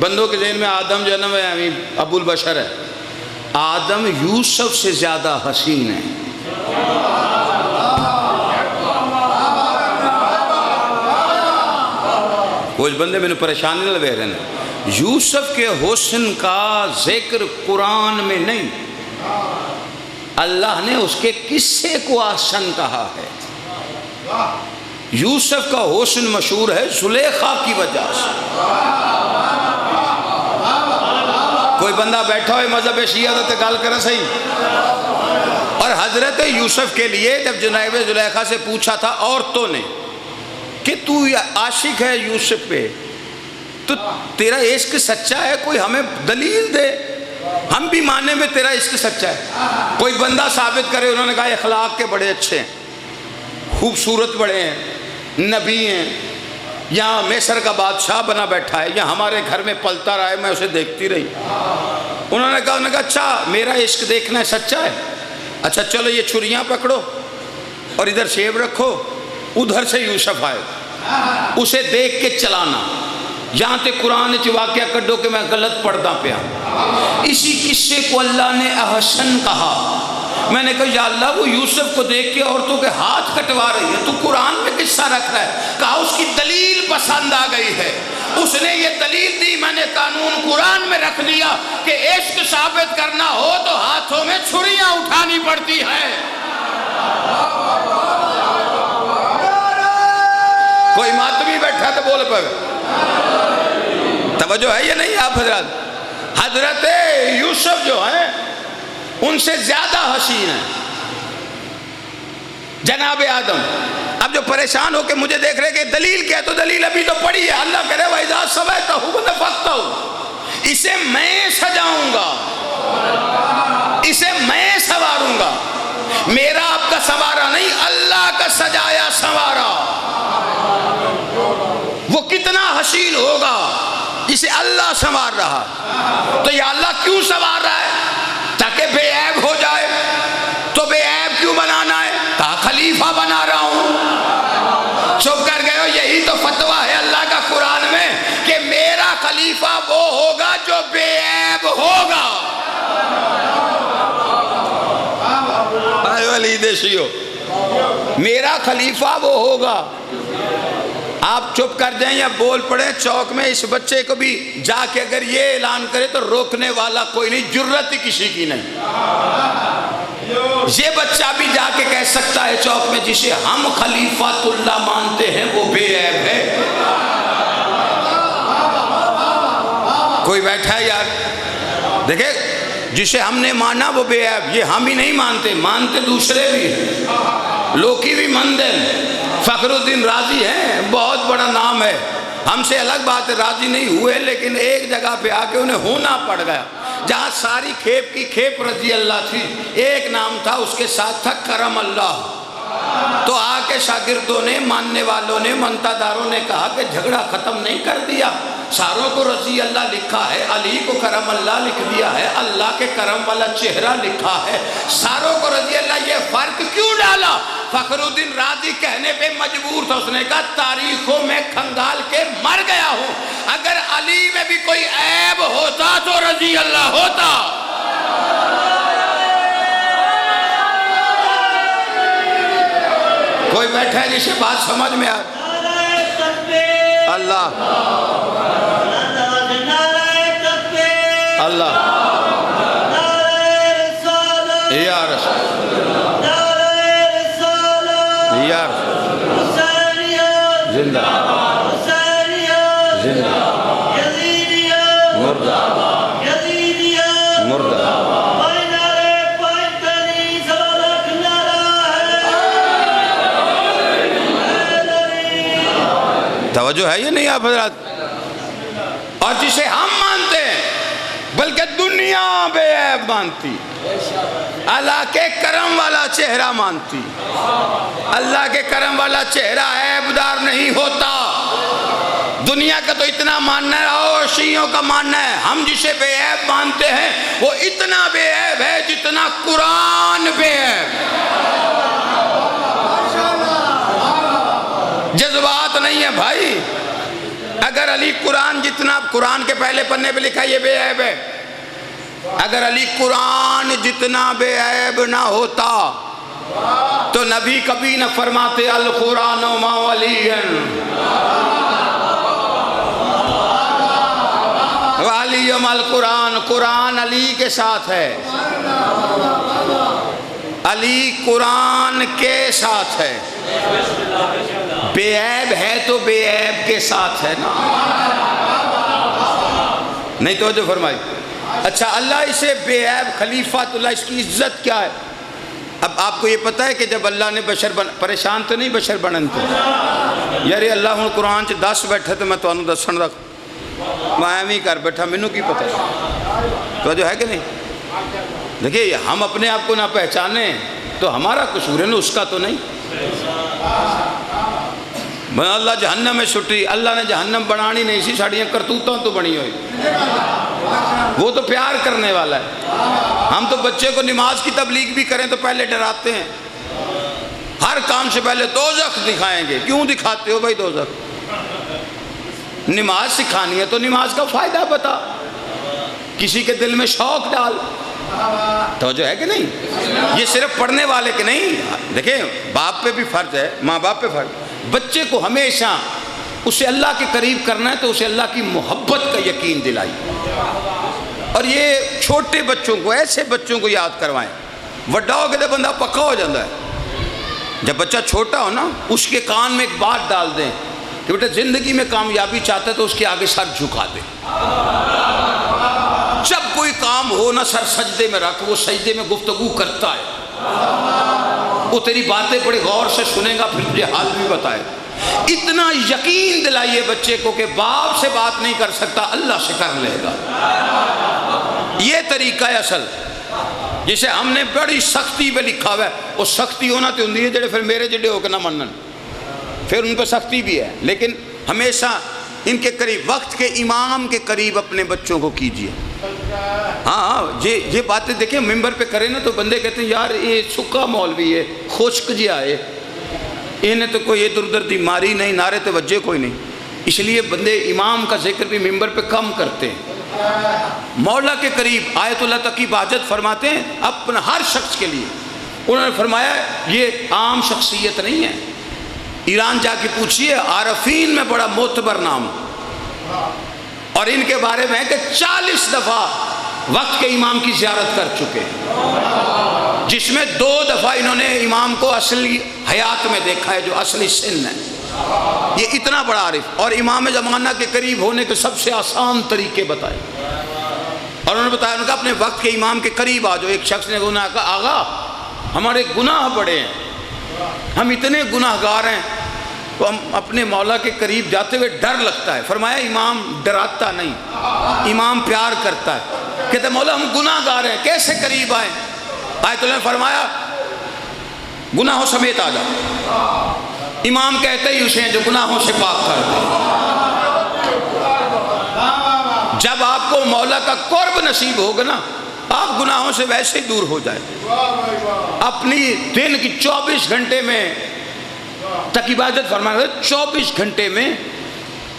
بندوں کے ذہن میں آدم جنم ہے، ابو البشر ہے، آدم یوسف سے زیادہ حسین ہے۔ کچھ بندے میں نے پریشانی نہ لے رہے ہیں، یوسف کے حسن کا ذکر قرآن میں نہیں، اللہ نے اس کے قصے کو آسن کہا ہے۔ یوسف کا حسن مشہور ہے زلیخا کی وجہ سے۔ کوئی بندہ بیٹھا ہوئے مذہب شیعہ تے گل کرے صحیح، اور حضرت یوسف کے لیے جب جناب زلیخا سے پوچھا تھا عورتوں نے کہ تو عاشق ہے یوسف پہ، تو تیرا عشق سچا ہے، کوئی ہمیں دلیل دے۔ ہم بھی ماننے میں تیرا عشق سچا ہے. کوئی بندہ ثابت کرے انہوں نے کہا اخلاق کے بڑے اچھے ہیں, خوبصورت بڑے ہیں, نبی ہیں, یہاں مصر کا بادشاہ بنا بیٹھا ہے, یا ہمارے گھر میں پلتا رہا ہے, میں اسے دیکھتی رہی. انہوں نے کہا اچھا میرا عشق دیکھنا ہے, سچا ہے, اچھا چلو یہ چھریاں پکڑو اور ادھر سیب رکھو, ادھر سے یوسف آئے, اسے دیکھ کے چلانا. یہاں تے قرآن چ واقعہ کڈو کہ میں غلط پڑھدا پیا. اسی قصے کو اللہ نے احسن کہا. میں نے کہا یا اللہ وہ یوسف کو دیکھ کے عورتوں کے ہاتھ کٹوا رہی ہے, تو قرآن میں قصہ رکھ رہا ہے. کہا اس کی دلیل پسند آ گئی ہے, اس نے یہ دلیل دی, میں نے قانون قرآن میں رکھ لیا کہ عشق ثابت کرنا ہو تو ہاتھوں میں چھریاں اٹھانی پڑتی ہیں. کوئی ماتمی بیٹھا تو بول پہ. توجہ ہے یا نہیں آپ حضرات؟ حضرت یوسف جو ہیں ان سے زیادہ حسین ہیں جناب آدم. اب جو پریشان ہو کے مجھے دیکھ رہے کہ دلیل کیا, تو دلیل ابھی تو پڑی ہے. اللہ کہہ رہے وَإِذَا سَوَيْتَهُ وَنَفَخْتَهُ, اسے میں سجاؤں گا, اسے میں سنواروں گا. میرا آپ کا سنوارا نہیں, اللہ کا سجایا سنوارا. وہ کتنا حسین ہوگا جسے اللہ سنوار رہا. تو یا اللہ کیوں سنوار رہا ہے؟ تاکہ بے عیب ہو جائے. تو بے عیب کیوں بنانا ہے؟ کہا خلیفہ بنا رہا ہوں. چپ کر گئے ہو؟ یہی تو فتویٰ ہے اللہ کا قرآن میں کہ میرا خلیفہ وہ ہوگا جو بے عیب ہوگا. علی دیشیو, میرا خلیفہ وہ ہوگا. آپ چپ کر جائیں یا بول پڑیں چوک میں, اس بچے کو بھی جا کے اگر یہ اعلان کرے تو روکنے والا کوئی نہیں, جرت ہی کسی کی نہیں. یہ بچہ بھی جا کے کہہ سکتا ہے چوک میں جسے ہم خلیفۃ اللہ مانتے ہیں وہ بے عیب ہے. کوئی بیٹھا ہے یار, دیکھیں جسے ہم نے مانا وہ بے عیب. یہ ہم ہی نہیں مانتے, مانتے دوسرے بھی ہیں. لوکی بھی مندن فخر الدین رازی ہیں, بہت بڑا نام ہے. ہم سے الگ بات ہے, راضی نہیں ہوئے, لیکن ایک جگہ پہ آ کے انہیں ہونا پڑ گیا جہاں ساری کھیپ کی کھیپ رضی اللہ تھی. ایک نام تھا, اس کے ساتھ تھا کرم اللہ. تو آ کے شاگردوں نے, ماننے والوں نے, منتاداروں نے کہا کہ جھگڑا ختم نہیں کر دیا, ساروں کو رضی اللہ لکھا ہے, علی کو کرم اللہ لکھ دیا ہے, اللہ کے کرم والا چہرہ لکھا ہے, ساروں کو رضی اللہ. یہ فرق کیوں ڈالا؟ فخر الدین رازی کہنے پہ مجبور تھا. اس نے کہا تاریخوں میں کھنگال کے مر گیا ہوں, اگر علی میں بھی کوئی عیب ہوتا تو رضی اللہ ہوتا. کوئی بیٹھا ہے جسے بات سمجھ میں آ اللہ اللہ یا رسول یا زندہ زندہ مردہ مردہ. توجہ ہے یہ نہیں آپ حضرات؟ اور جسے ہم مانتے ہیں بلکہ دنیا بے عیب مانتی, اللہ کے کرم والا چہرہ مانتی. اللہ کے کرم والا چہرہ عیب دار نہیں ہوتا. دنیا کا تو اتنا ماننا ہے اور شیعوں کا ماننا ہے. ہم جسے بے عیب مانتے ہیں وہ اتنا بے عیب ہے جتنا قرآن بے عیب. جذبات نہیں ہے بھائی. اگر علی قرآن جتنا, قرآن کے پہلے پنے پہ لکھا یہ بے عیب ہے, اگر علی قرآن جتنا بے عیب نہ ہوتا تو نبی کبھی نہ فرماتے القرآن ما ولی ولی القرآن. قرآن علی کے ساتھ ہے, علی قرآن کے ساتھ ہے. بے عیب ہے تو بے عیب کے ساتھ ہے نا. نہیں توجہ فرمائی. اچھا اللہ اسے بے عیب خلیفۃ اللہ, اس کی عزت کیا ہے؟ اب آپ کو یہ پتہ ہے کہ جب اللہ نے بشر پریشان تو نہیں بشر بنن تو یار اللہ ہوں قرآن چ 10 بیٹھے تو میں تمہیں دسن رکھ میں ایویں کر بیٹھا, مینوں کی پتہ. تو جو ہے کہ نہیں؟ دیکھیے ہم اپنے آپ کو نہ پہچانے تو ہمارا قصور ہے نا، اس کا تو نہیں۔ اللہ جہنم میں چھٹی، اللہ نے جہنم بنانی نہیں سی، ساڑیاں کرتوتوں تو بنی ہوئی، وہ تو پیار کرنے والا ہے۔ ہم تو بچے کو نماز کی تبلیغ بھی کریں تو پہلے ڈراتے ہیں، ہر کام سے پہلے دوزخ دکھائیں گے۔ کیوں دکھاتے ہو بھائی دوزخ؟ نماز سکھانی ہے تو نماز کا فائدہ بتا، کسی کے دل میں شوق ڈال۔ توجہ ہے کہ نہیں؟ یہ صرف پڑھنے والے کے نہیں، دیکھیں باپ پہ بھی فرض ہے، ماں باپ پہ فرض۔ بچے کو ہمیشہ اسے اللہ کے قریب کرنا ہے تو اسے اللہ کی محبت کا یقین دلائی، اور یہ چھوٹے بچوں کو، ایسے بچوں کو یاد کروائیں۔ وڈا ہو کے تو بندہ پکا ہو جاتا ہے، جب بچہ چھوٹا ہو نا اس کے کان میں ایک بات ڈال دیں کہ بیٹا زندگی میں کامیابی چاہتا ہے تو اس کے آگے سر جھکا دے، جب کوئی کام ہو نا سر سجدے میں رکھ، وہ سجدے میں گفتگو کرتا ہے، وہ تیری باتیں بڑے غور سے سنے گا، پھر تجھے حال بھی بتائے۔ اتنا یقین دلائیے بچے کو کہ باپ سے بات نہیں کر سکتا، اللہ سے کر لے گا۔ یہ طریقہ ہے اصل، جسے ہم نے بڑی سختی پہ لکھا ہوا ہے۔ وہ سختی ہونا تو ہوندی ہے جڑے پھر میرے جڑے ہو کے نہ منن، پھر ان پہ سختی بھی ہے، لیکن ہمیشہ ان کے قریب، وقت کے امام کے قریب اپنے بچوں کو کیجیے۔ ہاں یہ باتیں دیکھیں ممبر پہ کریں نا تو بندے کہتے ہیں یار یہ سکا مولوی ہے، خشک جہا ہے، انہیں تو کوئی ادھر ادھر دی ماری نہیں، نعرے توجہ کوئی نہیں، اس لیے بندے امام کا ذکر بھی ممبر پہ کم کرتے ہیں۔ مولا کے قریب آیت اللہ تک کی بحاجت فرماتے ہیں اپنا ہر شخص کے لیے۔ انہوں نے فرمایا یہ عام شخصیت نہیں ہے، ایران جا کے پوچھئے عارفین میں بڑا معتبر نام، اور ان کے بارے میں ہے کہ 40 دفعہ وقت کے امام کی زیارت کر چکے، جس میں 2 دفعہ انہوں نے امام کو اصلی حیات میں دیکھا ہے، جو اصلی سن ہے۔ یہ اتنا بڑا عارف، اور امام زمانہ کے قریب ہونے کے سب سے آسان طریقے بتائے، اور انہوں نے بتایا انہوں نے کہا اپنے وقت کے امام کے قریب آ جاؤ۔ ایک شخص نے کہا آغا ہمارے گناہ بڑے ہیں، ہم اتنے گناہ گار ہیں، تو ہم اپنے مولا کے قریب جاتے ہوئے ڈر لگتا ہے۔ فرمایا امام ڈراتا نہیں، امام پیار کرتا ہے، کہتے مولا ہم گناہ گار ہیں، کیسے قریب آئیں؟ آیت اللہ نے فرمایا گناہوں سمیت آ جاؤ۔ امام کہتے ہی اسے جو گناہوں سے پاک کر دے۔ جب آپ کو مولا کا قرب نصیب ہوگا نا، آپ گناہوں سے ویسے ہی دور ہو جائیں۔ اپنی دن کی 24 گھنٹے میں تک عبادت فرمایا، 24 گھنٹے میں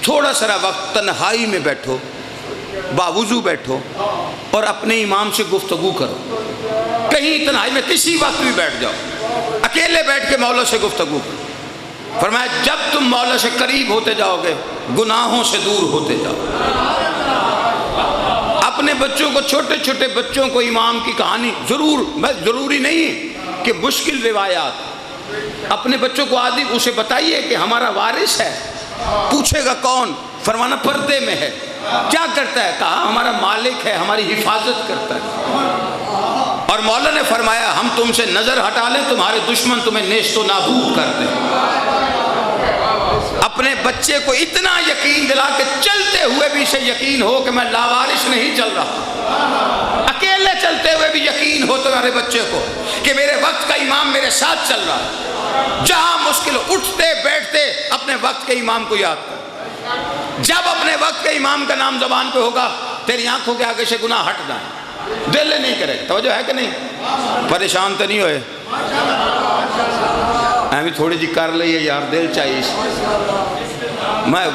تھوڑا سا وقت تنہائی میں بیٹھو، باوضو بیٹھو اور اپنے امام سے گفتگو کرو۔ کہیں تنہائی میں کسی وقت بھی بیٹھ جاؤ، اکیلے بیٹھ کے مولا سے گفتگو کرو۔ فرمایا جب تم مولا سے قریب ہوتے جاؤ گے گناہوں سے دور ہوتے جاؤ۔ اپنے بچوں کو، چھوٹے چھوٹے بچوں کو امام کی کہانی ضروری نہیں کہ مشکل روایات، اپنے بچوں کو عادی اسے بتائیے کہ ہمارا وارث ہے، پوچھے گا کون؟ فرمانا پردے میں ہے، کیا کرتا ہے؟ کہا ہمارا مالک ہے، ہماری حفاظت کرتا ہے۔ اور مولا نے فرمایا ہم تم سے نظر ہٹا لیں تمہارے دشمن تمہیں نیست و نابود کر دیں۔ اپنے بچے کو اتنا یقین دلا کہ چلتے ہوئے بھی اسے یقین ہو کہ میں لاوارث نہیں چل رہا، اکیلے چلتے ہوئے بھی یقین ہو تمہارے بچے کو کہ میرے وقت کا امام میرے ساتھ چل رہا ہے۔ جہاں مشکل اٹھتے بیٹھتے اپنے وقت کے امام کو یاد کر۔ جب اپنے وقت کے امام کا نام زبان پہ ہوگا تیری آنکھوں کے آگے سے گناہ ہٹ جائیں، دل نہیں کرے۔ توجہ ہے کہ نہیں؟ پریشان تو نہیں ہوئے؟ ہمیں تھوڑی جی کر لئیے یار، دل چاہیے۔ میں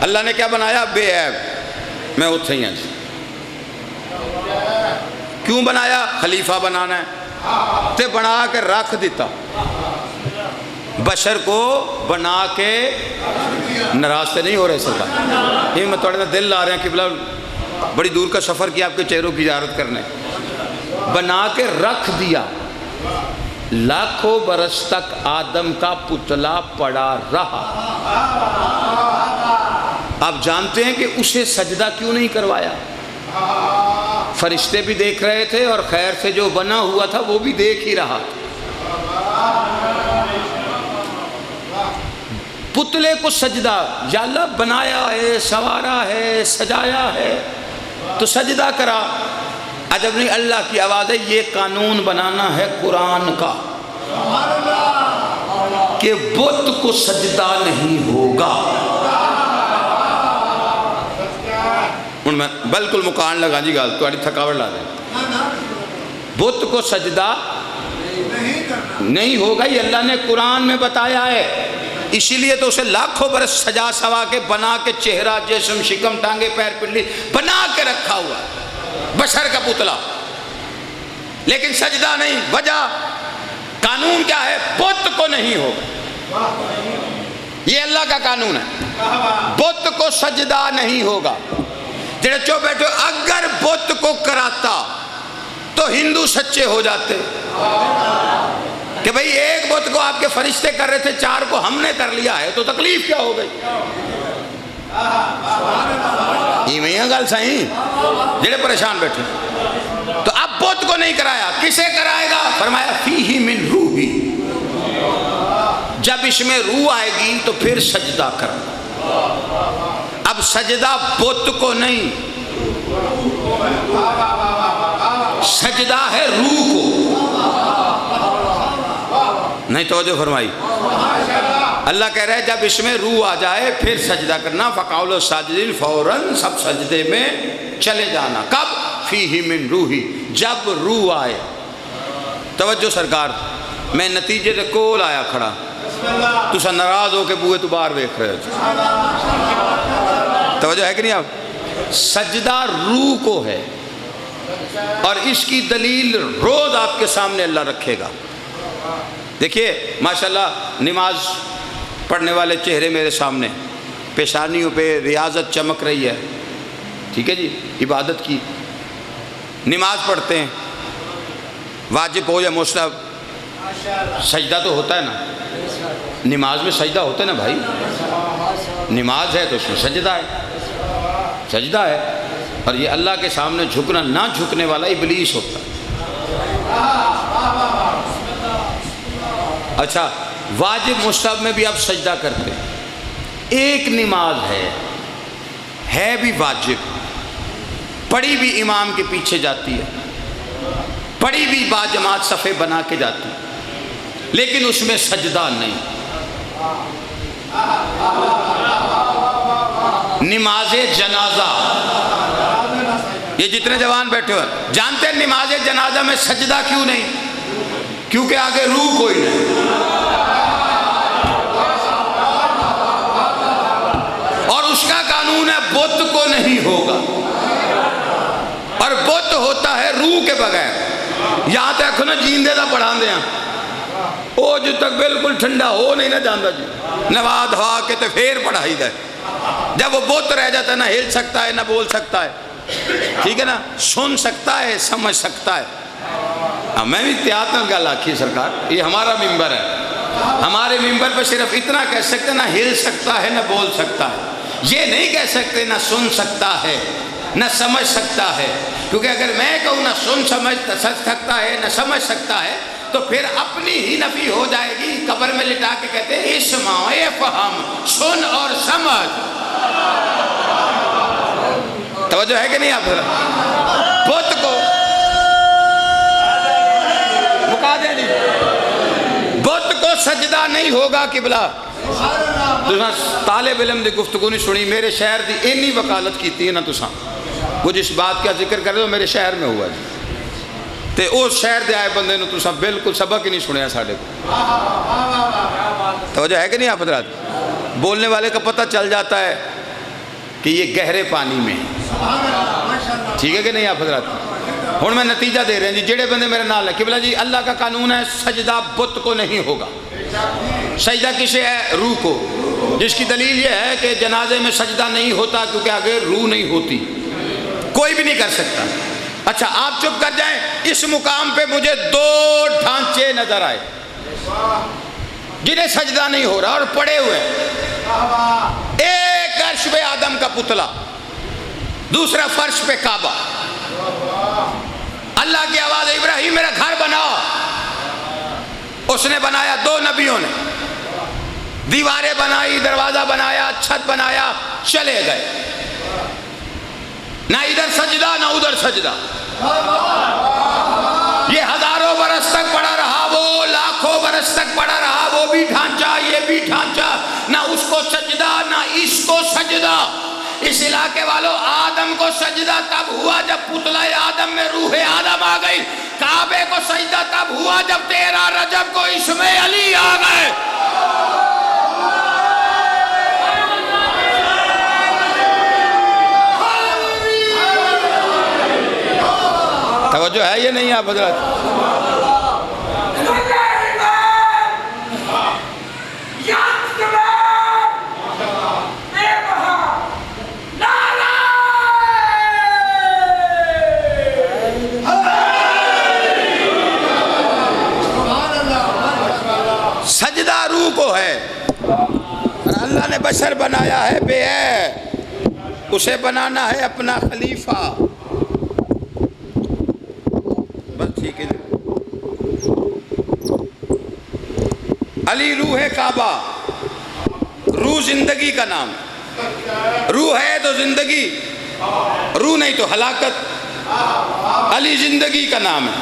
اللہ نے کیا بنایا؟ بے عیب، میں اتھے ہی ہوں۔ کیوں بنایا؟ خلیفہ بنانا ہے، تے بنا کے رکھ دیتا، بشر کو بنا کے ناراض سے نہیں ہو رہے سرکار۔ یہ میں تھوڑے نا دل لا رہے ہیں کہ بلا بڑی دور کا سفر کیا آپ کے چہروں کی زیارت کرنے، بنا کے رکھ دیا۔ لاکھوں برس تک آدم کا پتلا پڑا رہا۔ آپ جانتے ہیں کہ اسے سجدہ کیوں نہیں کروایا؟ فرشتے بھی دیکھ رہے تھے اور خیر سے جو بنا ہوا تھا وہ بھی دیکھ ہی رہا۔ پتلے کو سجدہ، یا اللہ بنایا ہے، سنوارا ہے، سجایا ہے، تو سجدہ کرا. عجب نہیں، اللہ کی آواز ہے. یہ قانون بنانا ہے قرآن کا کہ بت کو سجدہ نہیں ہوگا. میں بالکل مکان لگا جی گال تو تھکاوٹ لا دیں. بت کو سجدہ نہیں ہوگا، یہ اللہ نے قرآن میں بتایا ہے. اسی لیے تو اسے لاکھوں برس سجا سوا کے بنا کے چہرہ جسم شکم ٹانگے پیر پنڈلی بنا کے رکھا ہوا بشر کا پتلا، لیکن سجدہ نہیں. وجہ قانون کیا ہے؟ بت کو نہیں ہوگا. یہ اللہ کا قانون ہے، بت کو سجدہ نہیں ہوگا. جڑے چو بیٹھو اگر بت کو کراتا تو ہندو سچے ہو جاتے کہ بھئی ایک بت کو آپ کے فرشتے کر رہے تھے، 4 کو ہم نے کر لیا ہے تو تکلیف کیا ہو گئی. یہ میں گل صحیح جڑے پریشان بیٹھے. تو اب بت کو نہیں کرایا، کسے کرائے گا؟ فرمایا فیہ من روحی، جب اس میں روح آئے گی تو پھر سجدہ کرنا. اب سجدہ بت کو نہیں، سجدہ ہے روح کو. نہیں توجہ فرمائی. اللہ کہہ رہا ہے جب اس میں روح آ جائے پھر سجدہ کرنا. فقعوا ساجدین، فوراً سب سجدے میں چلے جانا. کب؟ فیہ من روحی، جب روح آئے. توجہ سرکار، میں نتیجے دے کول آیا کھڑا، تسا ناراض ہو کے بوئے تو باہر دیکھ رہے ہو. توجہ ہے کہ نہیں؟ آپ سجدہ روح کو ہے، اور اس کی دلیل روز آپ کے سامنے اللہ رکھے گا. دیکھیے ماشاءاللہ نماز پڑھنے والے چہرے میرے سامنے، پیشانیوں پہ ریاضت چمک رہی ہے. ٹھیک ہے جی، عبادت کی نماز پڑھتے ہیں، واجب ہو یا مستحب، سجدہ تو ہوتا ہے نا. نماز میں سجدہ ہوتا ہے نا بھائی، نماز ہے تو اس میں سجدہ ہے، سجدہ ہے. اور یہ اللہ کے سامنے جھکنا، نہ جھکنے والا ابلیس ہوتا ہے. اچھا، واجب مستحب میں بھی آپ سجدہ کرتے ہیں. ایک نماز ہے بھی واجب، پڑھی بھی امام کے پیچھے جاتی ہے، پڑھی بھی با جماعت صفے بنا کے جاتی ہے، لیکن اس میں سجدہ نہیں. نماز جنازہ، یہ جتنے جوان بیٹھے ہوئے جانتے ہیں نماز جنازہ میں سجدہ کیوں نہیں؟ کیونکہ آگے روح کوئی نہیں. اور اس کا قانون ہے بت کو نہیں ہوگا، اور بت ہوتا ہے روح کے بغیر. یہاں تک نا جیندے دا پڑھا دے ہیں وہ جو تک بالکل ٹھنڈا ہو نہیں نہ جاندہ جی نواد ہوا کے تو پھر پڑھائی دے. جب وہ بت رہ جاتا ہے نہ ہل سکتا ہے نہ بول سکتا ہے، ٹھیک ہے نا، سن سکتا ہے سمجھ سکتا ہے. میں بھی اتحاد میں گل آکھی سرکار، یہ ہمارا ممبر ہے، ہمارے ممبر پہ صرف اتنا کہہ سکتے نہ ہل سکتا ہے نہ بول سکتا ہے. یہ نہیں کہہ سکتے نہ سن سکتا ہے نہ سمجھ سکتا ہے، کیونکہ اگر میں کہوں نہ سن سمجھ سکتا ہے نہ سمجھ سکتا ہے تو پھر اپنی ہی نفی ہو جائے گی. قبر میں لٹا کے کہتے ہیں اسمع افہم، سن اور سمجھ. توجہ ہے کہ نہیں؟ آپ بت کو مکا دیں جی، بت کو سجدہ نہیں ہوگا. قبلہ طالب علم دی گفتگو نہیں سنی، میرے شہر دی اینی وکالت کیتی ہے نا تساں. وہ جس بات کا ذکر کر رہے ہو میرے شہر میں ہوا ہے، تے اس شہر دے آئے بندے نو تساں بالکل سبق ہی نہیں سنیا ساڑھے کو. توجہ ہے کہ نہیں آپ حضرات؟ بولنے والے کا پتہ چل جاتا ہے کہ یہ گہرے پانی میں. ٹھیک ہے کہ نہیں آپ حضرات؟ ہوں میں نتیجہ دے رہے ہیں جی، جڑے بندے میرے نال ہے قبلہ جی، اللہ کا قانون ہے سجدہ بت کو نہیں ہوگا. سجدہ کسے ہے؟ روح کو. جس کی دلیل یہ ہے کہ جنازے میں سجدہ نہیں ہوتا کیونکہ آگے روح نہیں ہوتی، کوئی بھی نہیں کر سکتا. اچھا آپ چپ کر جائیں، اس مقام پہ مجھے 2 ڈھانچے نظر آئے جنہیں سجدہ نہیں ہو رہا اور پڑے ہوئے. ایک عرش پہ آدم کا پتلا، دوسرا فرش پہ کعبہ. اللہ کی آواز ابراہیم میرا گھر بناؤ. اس نے بنایا 2 نبیوں نے، دیواریں بنائی، دروازہ بنایا، چھت بنایا، چلے گئے. نہ ادھر سجدہ پر سجدہ. یہ ہزاروں برس تک پڑا رہا، وہ لاکھوں برس تک پڑا رہا، وہ بھی ڈھانچہ یہ بھی ڈھانچہ، نہ اس کو سجدہ نہ اس کو سجدہ. اس علاقے والوں، آدم کو سجدہ تب ہوا جب پتلہ آدم میں روح آدم آ گئی. کعبے کو سجدہ تب ہوا جب 13 رجب کو اسم علی آ گئے. توجہ ہے یہ نہیں آپ حضرات؟ سجدہ روح کو ہے، اور اللہ نے بشر بنایا ہے بے عیب، اسے بنانا ہے اپنا خلیفہ. بس ٹھیک ہے. علی روح کعبہ، روح زندگی کا نام. روح ہے تو زندگی، روح نہیں تو ہلاکت. علی زندگی کا نام ہے.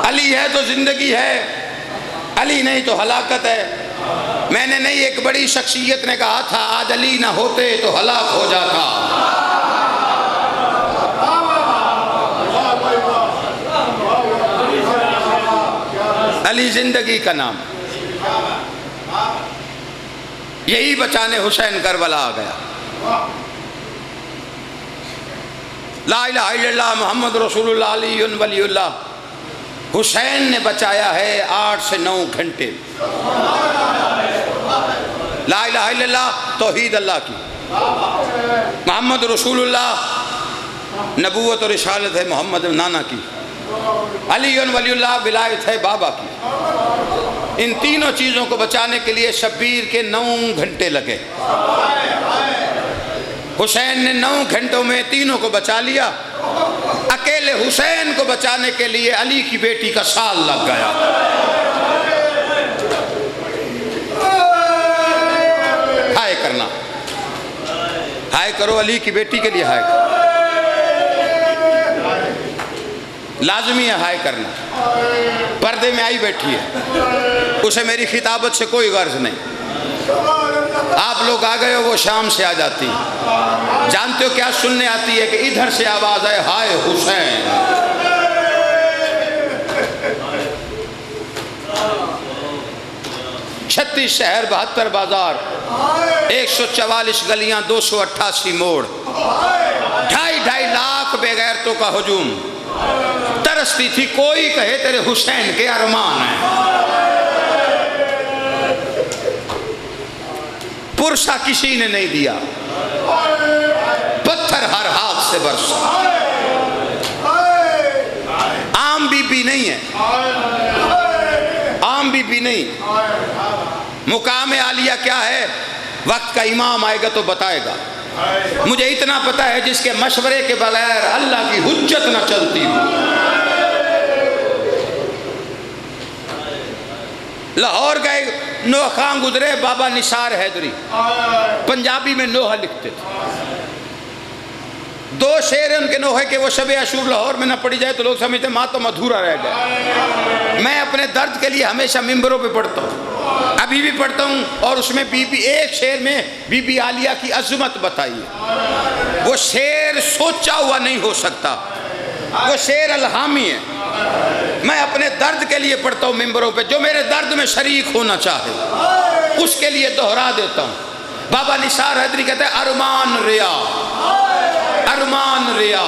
علی ہے تو زندگی ہے، علی نہیں تو ہلاکت ہے. میں نے نہیں، ایک بڑی شخصیت نے کہا تھا آج علی نہ ہوتے تو ہلاک ہو جاتا. علی زندگی کا نام. یہی بچانے حسین کربلا آ گیا. لا الہ الا اللہ محمد رسول اللہ علی ولی اللہ. حسین نے بچایا ہے 8 سے 9 گھنٹے. لا الہ الا اللہ توحید اللہ کی، محمد رسول اللہ نبوت و رسالت ہے محمد نانا کی، علی ولی اللہ ولایت ہے بابا کی. ان تینوں چیزوں کو بچانے کے لیے شبیر کے 9 گھنٹے لگے. حسین نے 9 گھنٹوں میں تینوں کو بچا لیا. اکیلے حسین کو بچانے کے لیے علی کی بیٹی کا سال لگ گیا. ہائے کرنا، ہائے کرو علی کی بیٹی کے لیے ہائے کرو. لازمی ہے ہائے کرنا. پردے میں آئی بیٹھی ہے، اسے میری خطابت سے کوئی غرض نہیں. آپ لوگ آ گئے ہو، وہ شام سے آ جاتی. جانتے ہو کیا سننے آتی ہے؟ کہ ادھر سے آواز آئے ہائے حسین. 36 شہر 72 بازار 144 گلیاں 288 موڑ 2.5 لاکھ بے غیرتوں کا ہجوم. ترستی تھی کوئی کہے تیرے حسین کے ارمان ہیں. پرسا کسی نے نہیں دیا، پتھر ہر ہاتھ سے برسا. عام بی بی نہیں ہے، عام بی بی نہیں. مقام عالیہ کیا ہے؟ وقت کا امام آئے گا تو بتائے گا. مجھے اتنا پتا ہے جس کے مشورے کے بغیر اللہ کی حجت نہ چلتی ہو. لاہور گئے، نوح خان گزرے، بابا نثار حیدری پنجابی میں نوحہ لکھتے تھے. 2 شعر ان کے نوحے کے، وہ شب عاشور لاہور میں نہ پڑھی جائے تو لوگ سمجھتے ماتم ادھورا رہ گیا. میں اپنے درد کے لیے ہمیشہ ممبروں پہ پڑھتا ہوں، ابھی بھی پڑھتا ہوں. اور اس میں بی بی ایک شعر میں بی بی عالیہ کی عظمت بتائی ہے. وہ شعر سوچا ہوا نہیں ہو سکتا، وہ شعر الہامی ہے. میں اپنے درد کے لیے پڑھتا ہوں ممبروں پہ. جو میرے درد میں شریک ہونا چاہے اس کے لیے دہرا دیتا ہوں. بابا نثار حیدری کہتے ہیں ارمان ریا، ارمان ریا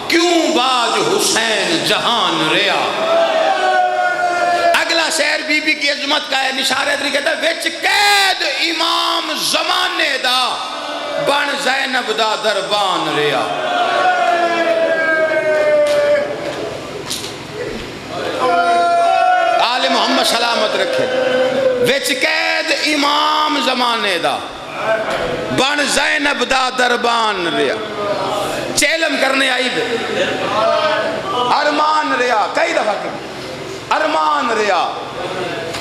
کیوں باج حسین جہان ریا. اگلا شعر بی بی کی عظمت کا ہے. نثار حیدری کہتا ہے وچ قید امام زمانے دا بن زینب دا دربان ریا. آل محمد سلامت رکھے. وچ قید امام زمانے دا بن زینب دا دربان ریا. چیلم کرنے آئی دے ارمان ریا، کئی دفعہ کہ ارمان ریا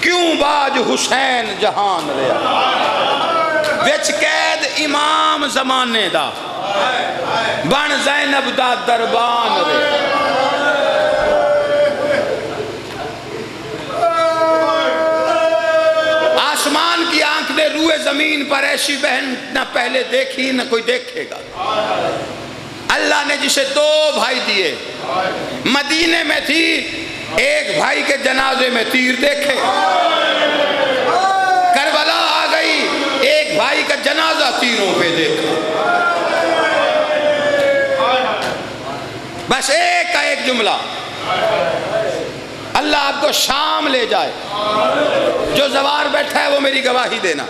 کیوں باج حسین جہان ریا. وچ قید امام زمانے دا بن زینب دا دربان رے آسمان کی آنکھ نے روئے زمین پر ایسی بہن نہ پہلے دیکھی نہ کوئی دیکھے گا. اللہ نے جسے 2 بھائی دیے. مدینے میں تھی, ایک بھائی کے جنازے میں تیر دیکھے. کربلا آ گئی, ایک بھائی کا جنازہ تیروں پہ دیکھا. بس ایک کا ایک جملہ, اللہ آپ کو شام لے جائے. جو زوار بیٹھا ہے وہ میری گواہی دینا.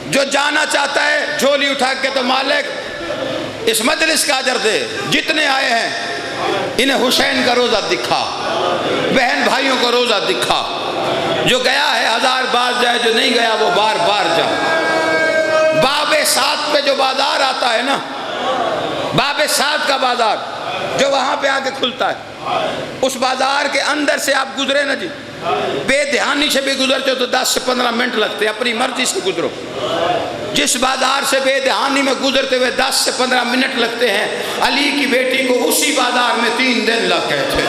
جو جانا چاہتا ہے جھولی اٹھا کے تو مالک اس مجلس کا اجر دے. جتنے آئے ہیں انہیں حسین کا روزہ دکھا, بہن بھائیوں کو روزہ دکھا. جو گیا ہے 1000 بار جائے, جو نہیں گیا وہ بار بار جائے. باب 7 پہ جو بازار آتا ہے نا, باب 7 کا بازار جو وہاں پہ آ کے کھلتا ہے, اس بازار کے اندر سے آپ گزرے نا جی, بے دھیانی سے بھی گزرتے ہو تو 10 سے 15 منٹ لگتے ہیں, اپنی مرضی سے گزرو. جس بازار سے بے دھیانی میں گزرتے ہوئے 10 سے 15 منٹ لگتے ہیں, علی کی بیٹی کو اسی بازار میں 3 دن لگ گئے تھے.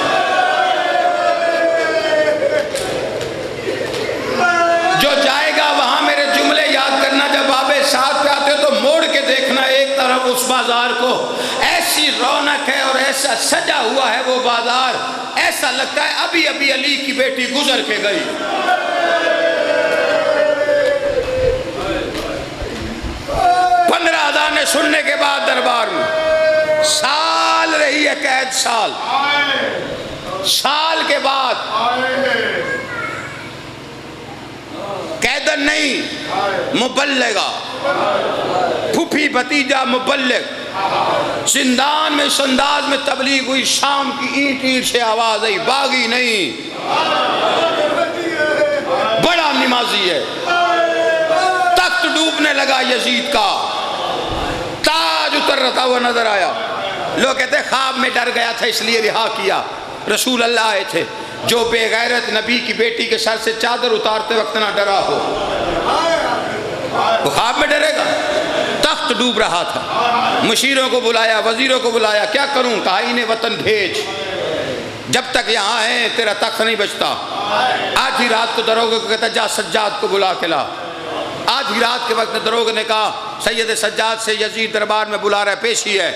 جو جائے گا وہاں میرے جملے یاد کرنا, جب باب 7 پہ آتے ہو تو موڑ کے دیکھنا ایک طرف اس بازار کو. ایسی رونق ہے اور ایسا سجا ہوا ہے وہ بازار, ایسا لگتا ہے ابھی ابھی علی کی بیٹی گزر کے گئی. اذانیں سننے کے بعد دربار میں سال رہی ہے قید. سال کے بعد قیدن نہیں, مبلغہ پھوپھی بھتیجا مبلغ زندان میں اس انداز میں تبلیغ ہوئی. شام کی اینٹ اینٹ سے آواز آئی, باغی نہیں, بڑا نمازی ہے. تخت ڈوبنے لگا یزید کا, تاج اترتا ہوا نظر آیا. لوگ کہتے خواب میں ڈر گیا تھا اس لیے رہا کیا. رسول اللہ آئے تھے. جو بے غیرت نبی کی بیٹی کے سر سے چادر اتارتے وقت نہ ڈرا ہو, وہ خواب میں ڈرے گا. تخت ڈوب رہا تھا, مشیروں کو بلایا, وزیروں کو بلایا, کیا کروں؟ کہا انہیں وطن بھیج, جب تک یہاں ہیں تیرا تخت نہیں بچتا. آدھی رات کو دروگے کو کہتا جا سجاد کو بلا کے لا. آدھی رات کے وقت دروگے نے کہا سید سجاد سے یزید دربار میں بلا رہا ہے, پیشی ہے.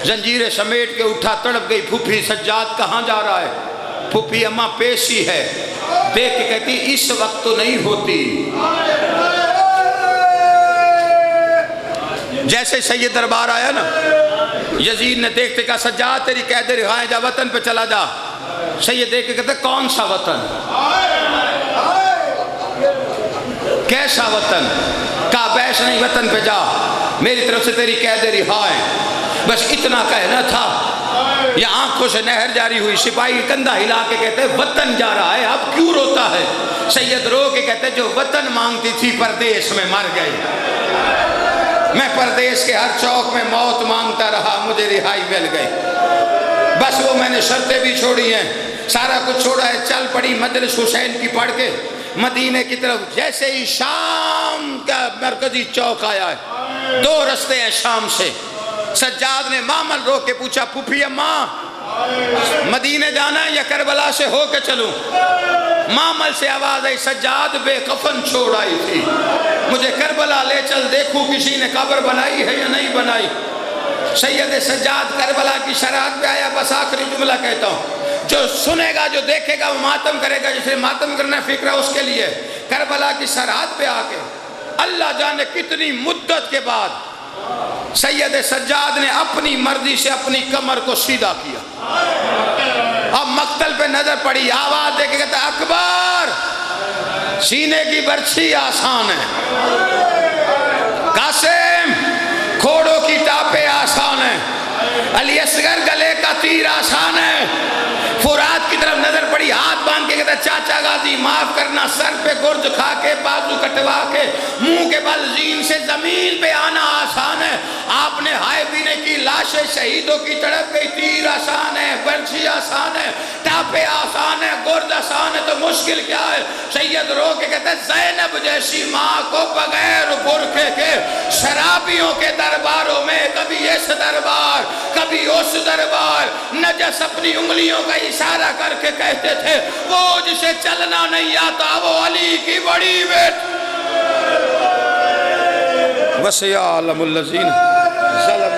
زنجیریں سمیٹ کے اٹھا, تڑپ گئی. پھوپھی سجاد کہاں جا رہا ہے؟ پھوپھی اماں پیشی ہے. دیکھ کے کہتی اس وقت تو نہیں ہوتی. جیسے سید دربار آیا نا, یزید نے دیکھتے کہا سجاد تیری قید رہائیں, جا وطن پہ چلا جا. سید دیکھ کے کہتے کون سا وطن, کیسا وطن؟ کہا بیش نہیں, وطن پہ جا, میری طرف سے تیری قید رہائیں. بس اتنا کہنا تھا, یہ آنکھوں سے نہر جاری ہوئی. سپاہی کندھا ہلا کے کہتے وطن جا رہا ہے, اب کیوں روتا ہے؟ سید رو کے کہتے جو وطن مانگتی تھی پردیس میں مر گئی. میں پردیس کے ہر چوک میں موت مانگتا رہا, مجھے رہائی مل گئی. بس وہ میں نے شرطیں بھی چھوڑی ہیں, سارا کچھ چھوڑا ہے. چل پڑی مجلس حسین کی پڑھ کے مدینے کی طرف. جیسے ہی شام کا مرکزی چوک آیا ہے, 2 رستے ہیں شام سے. سجاد نے مامل رو کے پوچھا پھوپھی اماں مدینے جانا ہے یا کربلا سے ہو کے چلوں؟ مامل سے آواز آئی سجاد بے کفن چھوڑ آئی تھی, مجھے کربلا لے چل, دیکھوں کسی نے قبر بنائی ہے یا نہیں بنائی. سید سجاد کربلا کی شرحت پہ آیا. بس آخری جملہ کہتا ہوں, جو سنے گا جو دیکھے گا وہ ماتم کرے گا, جسے ماتم کرنا فکر ہے اس کے لیے. کربلا کی سرحد پہ آ کے اللہ جانے کتنی مدت کے بعد سید سجاد نے اپنی مرضی سے اپنی کمر کو سیدھا کیا. اب مقتل پہ نظر پڑی, آواز دے کے کہتا اکبر, سینے کی برچھی آسان ہے, قاسم کھوڑوں کی ٹاپے آسان ہیں, علی اصغر گلے کا تیر آسان ہے. فرات کی طرف نظر پڑی, ہاتھ باندھ کے کہتا چاچا غازی معاف کرنا, سر پہ گرج کھا کے بازو کٹوا کے منہ کے بل زین سے زمین پہ آنا آسان ہے. آپ نے ہائے بھی نہیں کی, لاشیں شہیدوں کی تڑپ گئی. تیر آسان ہے, برچھی آسان ہے, ٹاپے آسان ہے, گرد آسان ہے, تو مشکل کیا ہے؟ سید رو کے کہتا ہے زینب جیسی ماں کو بغیر برقعے کے شرابیوں کے درباروں میں کبھی اس دربار کبھی اس دربار, نجس اپنی انگلیوں کا اشارہ کر کے کہتے تھے وہ جسے چلنا نہیں آتا وہ علی کی بڑی بیٹی. وَسَيَعْلَمُ الَّذِينَ ظَلَمُوا